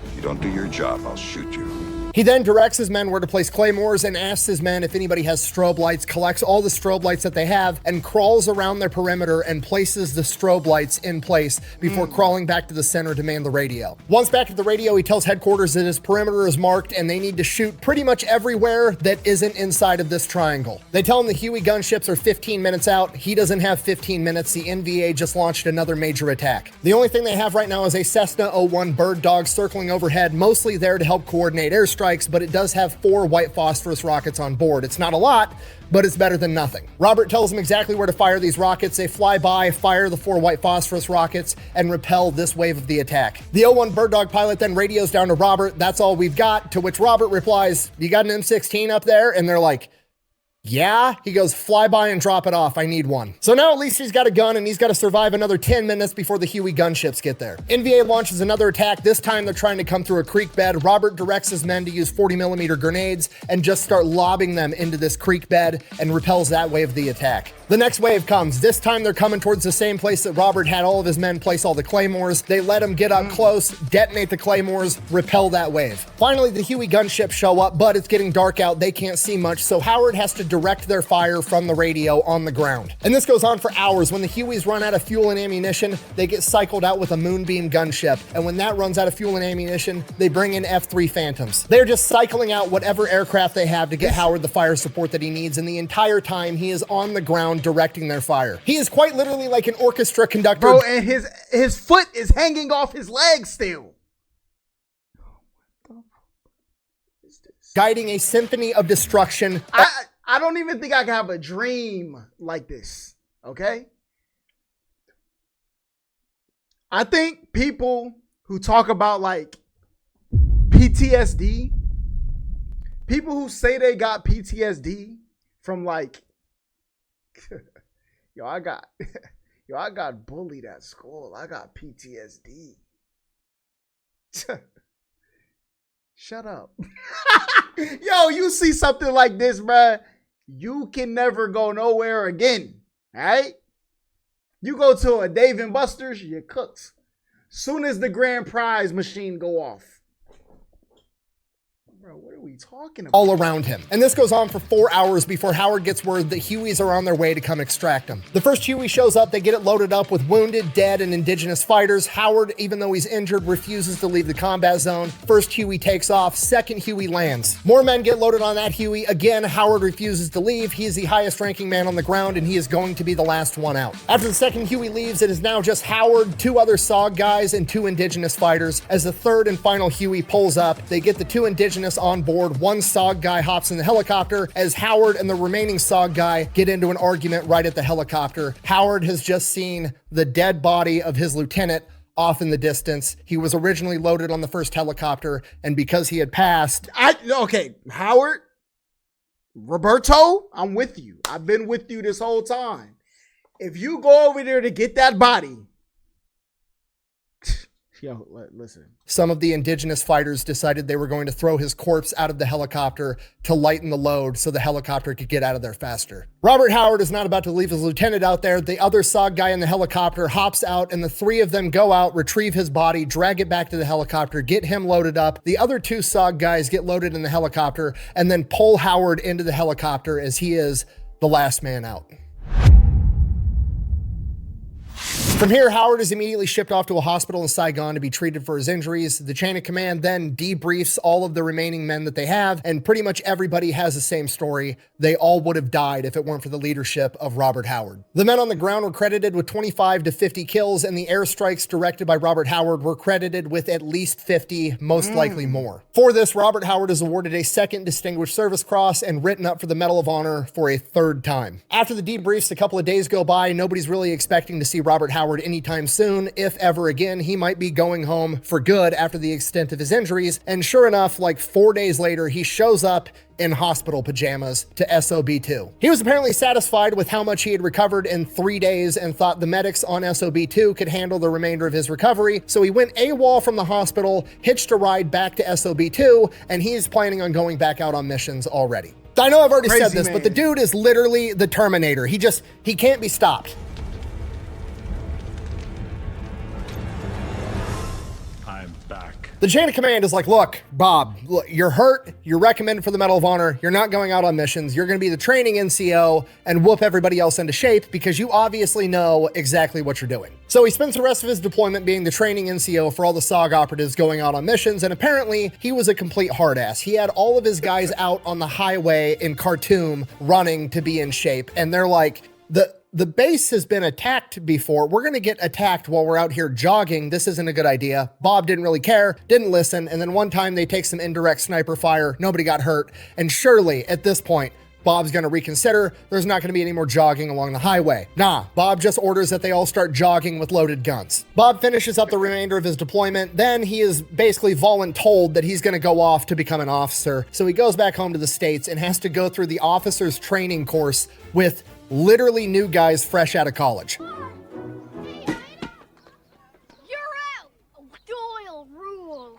If you don't do your job, I'll shoot you. He then directs his men where to place claymores and asks his men if anybody has strobe lights, collects all the strobe lights that they have, and crawls around their perimeter and places the strobe lights in place before crawling back to the center to man the radio. Once back at the radio, he tells headquarters that his perimeter is marked and they need to shoot pretty much everywhere that isn't inside of this triangle. They tell him the Huey gunships are 15 minutes out. He doesn't have 15 minutes. The NVA just launched another major attack. The only thing they have right now is a Cessna 01 Bird Dog circling overhead, mostly there to help coordinate airstrikes, but it does have 4 white phosphorus rockets on board. It's not a lot, but it's better than nothing. Robert tells them exactly where to fire these rockets. They fly by, fire the 4 white phosphorus rockets, and repel this wave of the attack. The 01 Bird Dog pilot then radios down to Robert, "That's all we've got," to which Robert replies, "You got an M16 up there?" And they're like, "Yeah." He goes, "Fly by and drop it off. I need one." So now at least he's got a gun and he's got to survive another 10 minutes before the Huey gunships get there. NVA launches another attack. This time they're trying to come through a creek bed. Robert directs his men to use 40mm grenades and just start lobbing them into this creek bed and repels that wave of the attack. The next wave comes. This time they're coming towards the same place that Robert had all of his men place all the claymores. They let him get up close, detonate the claymores, repel that wave. Finally, the Huey gunships show up, but it's getting dark out. They can't see much, so Howard has to direct their fire from the radio on the ground. And this goes on for hours. When the Hueys run out of fuel and ammunition, they get cycled out with a Moonbeam gunship. And when that runs out of fuel and ammunition, they bring in F-3 Phantoms. They're just cycling out whatever aircraft they have to get Howard the fire support that he needs. And the entire time he is on the ground directing their fire. He is quite literally like an orchestra conductor. Bro, and his foot is hanging off his leg still. Guiding a symphony of destruction. I don't even think I can have a dream like this, okay? I think people who talk about like PTSD, people who say they got PTSD from like, I got bullied at school. I got PTSD. Shut up. Yo, you see something like this, bruh, you can never go nowhere again. All right? You go to a Dave & Buster's, you're cooked. Soon as the grand prize machine go off. Bro, what are we talking about? All around him. And this goes on for 4 hours before Howard gets word that Hueys are on their way to come extract him. The first Huey shows up, they get it loaded up with wounded, dead, and indigenous fighters. Howard, even though he's injured, refuses to leave the combat zone. First Huey takes off, second Huey lands. More men get loaded on that Huey. Again, Howard refuses to leave. He is the highest ranking man on the ground, and he is going to be the last one out. After the second Huey leaves, it is now just Howard, 2 other SOG guys, and 2 indigenous fighters. As the third and final Huey pulls up, they get the 2 indigenous on board. One SOG guy hops in the helicopter as Howard and the remaining SOG guy get into an argument right at the helicopter. Howard has just seen the dead body of his lieutenant off in the distance. He was originally loaded on the first helicopter, and because he had passed... Okay, Howard, Roberto, I'm with you. I've been with you this whole time. If you go over there to get that body, Yo, listen. Some of the indigenous fighters decided they were going to throw his corpse out of the helicopter to lighten the load so the helicopter could get out of there faster. Robert Howard is not about to leave his lieutenant out there. The other SOG guy in the helicopter hops out, and the three of them go out, retrieve his body, drag it back to the helicopter, get him loaded up. The other two SOG guys get loaded in the helicopter and then pull Howard into the helicopter as he is the last man out. From here, Howard is immediately shipped off to a hospital in Saigon to be treated for his injuries. The chain of command then debriefs all of the remaining men that they have, and pretty much everybody has the same story. They all would have died if it weren't for the leadership of Robert Howard. The men on the ground were credited with 25 to 50 kills, and the airstrikes directed by Robert Howard were credited with at least 50, most likely more. For this, Robert Howard is awarded a second Distinguished Service Cross and written up for the Medal of Honor for a third time. After the debriefs, a couple of days go by. Nobody's really expecting to see Robert Howard anytime soon. If ever again, he might be going home for good after the extent of his injuries. And sure enough, like 4 days later, he shows up in hospital pajamas to SOB2. He was apparently satisfied with how much he had recovered in 3 days and thought the medics on SOB2 could handle the remainder of his recovery. So he went AWOL from the hospital, hitched a ride back to SOB2, and he's planning on going back out on missions already. I know I've already said this, but the dude is literally the Terminator. He can't be stopped. The chain of command is like, look, Bob, you're hurt. You're recommended for the Medal of Honor. You're not going out on missions. You're going to be the training NCO and whoop everybody else into shape because you obviously know exactly what you're doing. So he spends the rest of his deployment being the training NCO for all the SOG operatives going out on missions, and apparently he was a complete hard ass. He had all of his guys out on the highway in Khartoum running to be in shape, and they're like, the base has been attacked before. We're going to get attacked while we're out here jogging. This isn't a good idea. Bob didn't really care, didn't listen. And then one time they take some indirect sniper fire. Nobody got hurt. And surely at this point, Bob's going to reconsider. There's not going to be any more jogging along the highway. Nah, Bob just orders that they all start jogging with loaded guns. Bob finishes up the remainder of his deployment. Then he is basically voluntold that he's going to go off to become an officer. So he goes back home to the States and has to go through the officer's training course with literally new guys fresh out of college. You're out! Doyle rules!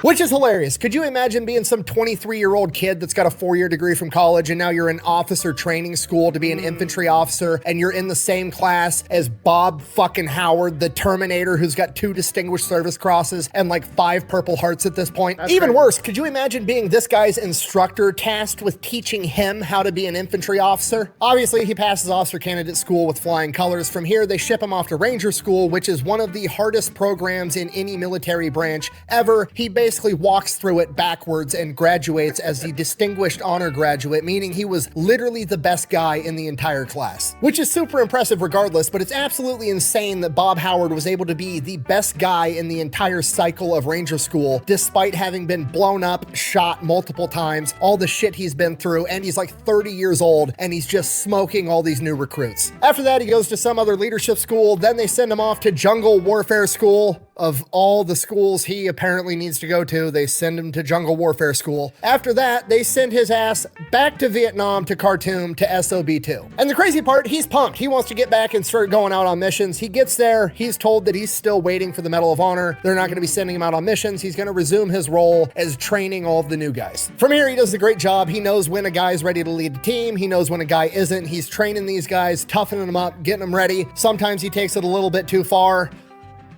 Which is hilarious. Could you imagine being some 23-year-old kid that's got a 4-year degree from college and now you're in officer training school to be an infantry officer and you're in the same class as Bob fucking Howard, the Terminator, who's got 2 Distinguished Service Crosses and like 5 Purple Hearts at this point? That's even worse, could you imagine being this guy's instructor tasked with teaching him how to be an infantry officer? Obviously, he passes officer candidate school with flying colors. From here, they ship him off to Ranger School, which is one of the hardest programs in any military branch ever. He basically walks through it backwards and graduates as the Distinguished Honor Graduate, meaning he was literally the best guy in the entire class, which is super impressive regardless, but it's absolutely insane that Bob Howard was able to be the best guy in the entire cycle of Ranger School, despite having been blown up, shot multiple times, all the shit he's been through, and he's like 30 years old, and he's just smoking all these new recruits. After that, he goes to some other leadership school, then they send him off to Jungle Warfare School. Of all the schools he apparently needs to go to, they send him to Jungle Warfare School. After that, they send his ass back to Vietnam, to Khartoum, to SOB2. And the crazy part, he's pumped. He wants to get back and start going out on missions. He gets there, he's told that he's still waiting for the Medal of Honor. They're not going to be sending him out on missions. He's going to resume his role as training all of the new guys. From here, he does a great job. He knows when a guy's ready to lead a team. He knows when a guy isn't. He's training these guys, toughening them up, getting them ready. Sometimes he takes it a little bit too far.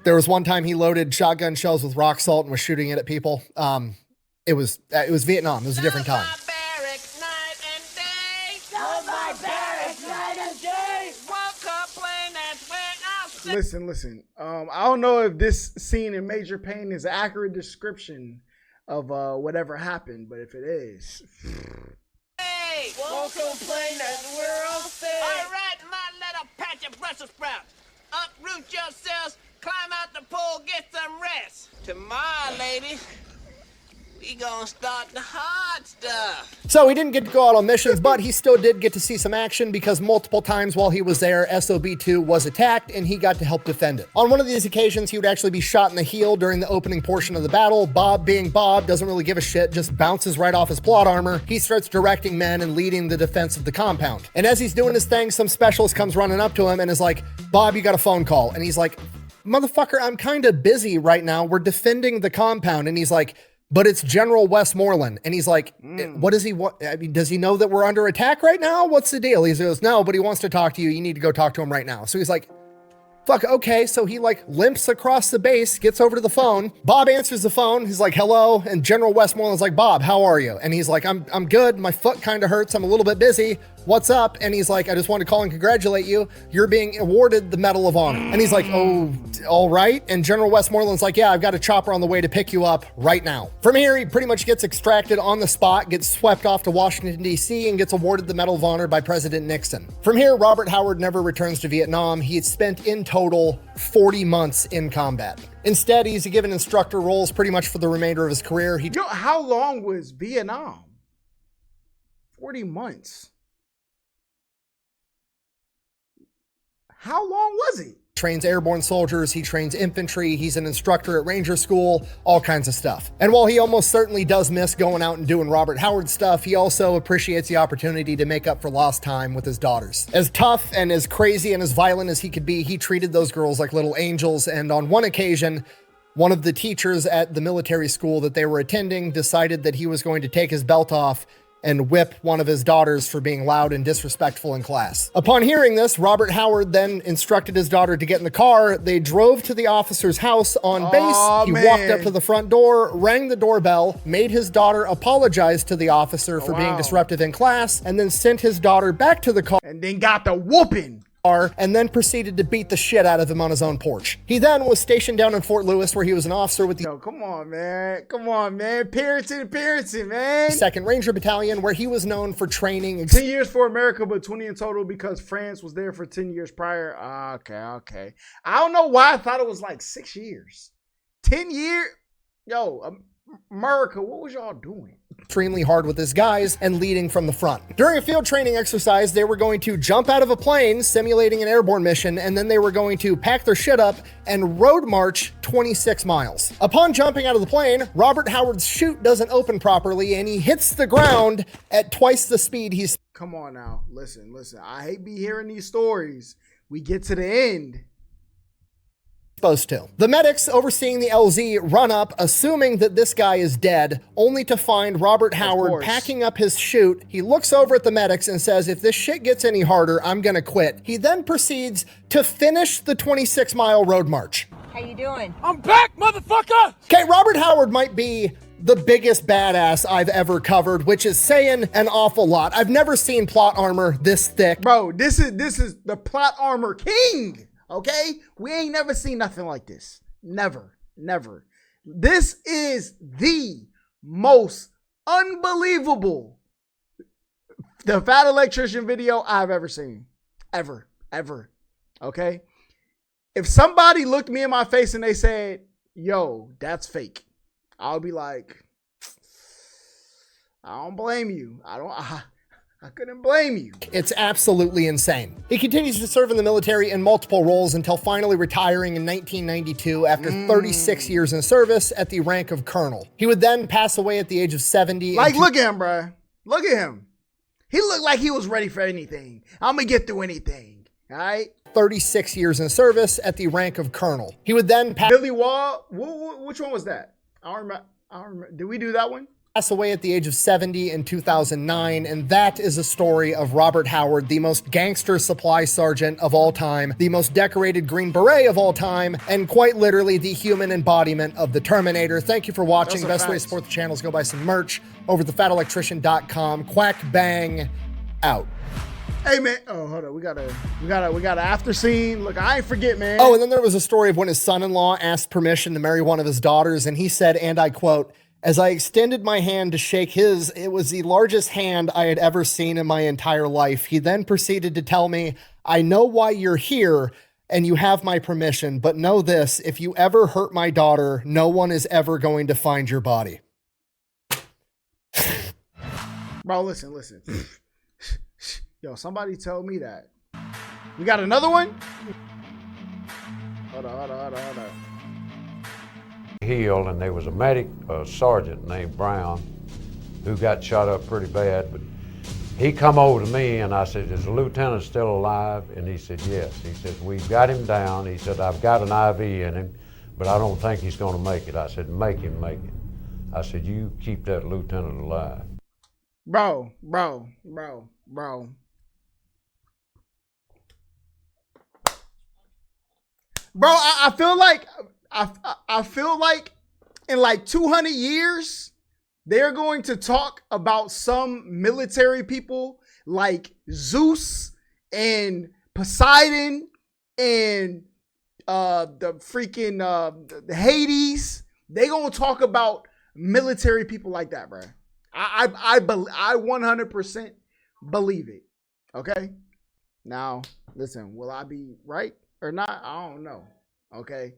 There was one time he loaded shotgun shells with rock salt and was shooting it at people. It was Vietnam. It was a different time. Listen. I don't know if this scene in Major Payne is an accurate description of whatever happened, but if it is, Hey, won't complain that we're all safe. All right, my little patch of Brussels sprouts. Uproot yourselves. Climb out the pool, get some rest. Tomorrow, lady, we gonna start the hard stuff. So he didn't get to go out on missions, but he still did get to see some action because multiple times while he was there, SOB2 was attacked and he got to help defend it. On one of these occasions, he would actually be shot in the heel during the opening portion of the battle. Bob, being Bob, doesn't really give a shit, just bounces right off his plot armor. He starts directing men and leading the defense of the compound. And as he's doing his thing, some specialist comes running up to him and is like, Bob, you got a phone call. And he's like, motherfucker, I'm kind of busy right now. We're defending the compound. And he's like, but it's General Westmoreland. And he's like, what does he want? I mean, does he know that we're under attack right now? What's the deal? He goes, no, but he wants to talk to you. You need to go talk to him right now. So he's like, fuck, okay. So he like limps across the base, gets over to the phone. Bob answers the phone. He's like, hello. And General Westmoreland's like, Bob, how are you? And he's like, I'm good. My foot kind of hurts. I'm a little bit busy. What's up? And he's like, I just want to call and congratulate you. You're being awarded the Medal of Honor. And he's like, oh, all right. And General Westmoreland's like, yeah, I've got a chopper on the way to pick you up right now. From here, he pretty much gets extracted on the spot, gets swept off to Washington, D.C., and gets awarded the Medal of Honor by President Nixon. From here, Robert Howard never returns to Vietnam. He had spent in total 40 months in combat. Instead, he's given instructor roles pretty much for the remainder of his career. Yo, how long was Vietnam? 40 months. How long was he? Trains airborne soldiers, he trains infantry, he's an instructor at Ranger School, all kinds of stuff. And while he almost certainly does miss going out and doing Robert Howard stuff, he also appreciates the opportunity to make up for lost time with his daughters. As tough and as crazy and as violent as he could be, he treated those girls like little angels. And on one occasion, one of the teachers at the military school that they were attending decided that he was going to take his belt off and whip one of his daughters for being loud and disrespectful in class. Upon hearing this, Robert Howard then instructed his daughter to get in the car. They drove to the officer's house on base. He walked up to the front door, rang the doorbell, made his daughter apologize to the officer for being disruptive in class, and then sent his daughter back to the car. And then got the whooping. And then proceeded to beat the shit out of him on his own porch. He then was stationed down in Fort Lewis, where he was an officer with the Yo, come on, man. Come on, man. Parenting, man. 2nd Ranger Battalion, where he was known for training 10 years for America, but 20 in total because France was there for 10 years prior. Okay. I don't know why I thought it was like 6 years. 10 years? Yo, America, what was y'all doing? Extremely hard with his guys and leading from the front. During a field training exercise, they were going to jump out of a plane, simulating an airborne mission, and then they were going to pack their shit up and road march 26 miles. Upon jumping out of the plane, Robert Howard's chute doesn't open properly, and he hits the ground at twice the speed he's... Come on now. Listen. I hate be hearing these stories. We get to the end. Supposed to. The medics overseeing the LZ run up, assuming that this guy is dead, only to find Robert Howard packing up his chute. He looks over at the medics and says, if this shit gets any harder, I'm gonna quit. He then proceeds to finish the 26-mile road march. How you doing? I'm back, motherfucker! Okay, Robert Howard might be the biggest badass I've ever covered, which is saying an awful lot. I've never seen plot armor this thick. Bro, this is the plot armor king. Okay? We ain't never seen nothing like this. Never. This is the most unbelievable the Fat Electrician video I've ever seen. Ever. Okay? If somebody looked me in my face and they said, yo, that's fake, I'll be like, I don't blame you. I couldn't blame you. It's absolutely insane. He continues to serve in the military in multiple roles until finally retiring in 1992 after 36 years in service at the rank of colonel. He would then pass away at the age of 70. Like, look at him, bro. Look at him. He looked like he was ready for anything. I'm going to get through anything. All right? 36 years in service at the rank of colonel. He would then pass... Billy Wall, which one was that? I don't remember. Did we do that one? Passed away at the age of 70 in 2009, and that is a story of Robert Howard, the most gangster supply sergeant of all time, the most decorated Green Beret of all time, and quite literally the human embodiment of the Terminator. Thank you for watching. The best way to support the channel is go buy some merch over at thefatelectrician.com. Quack bang out. Hey man, oh hold on, we got an after scene. Look, I ain't forget, man. Oh, and then there was a story of when his son-in-law asked permission to marry one of his daughters, and he said, and I quote, "As I extended my hand to shake his, it was the largest hand I had ever seen in my entire life. He then proceeded to tell me, I know why you're here and you have my permission, but know this, if you ever hurt my daughter, no one is ever going to find your body." Bro, listen. Yo, somebody tell me that. We got another one? Hold on. Healed, and there was a sergeant named Brown who got shot up pretty bad, but he come over to me and I said, is the lieutenant still alive? And he said, yes. He said, we've got him down. He said, I've got an IV in him, but I don't think he's gonna make it. I said, make him make it. I said, you keep that lieutenant alive. Bro. Bro, I feel like I feel like in like 200 years, they're going to talk about some military people like Zeus and Poseidon and the freaking the Hades. They gonna talk about military people like that, bro. I 100% believe it. Okay. Now, listen, will I be right or not? I don't know. Okay.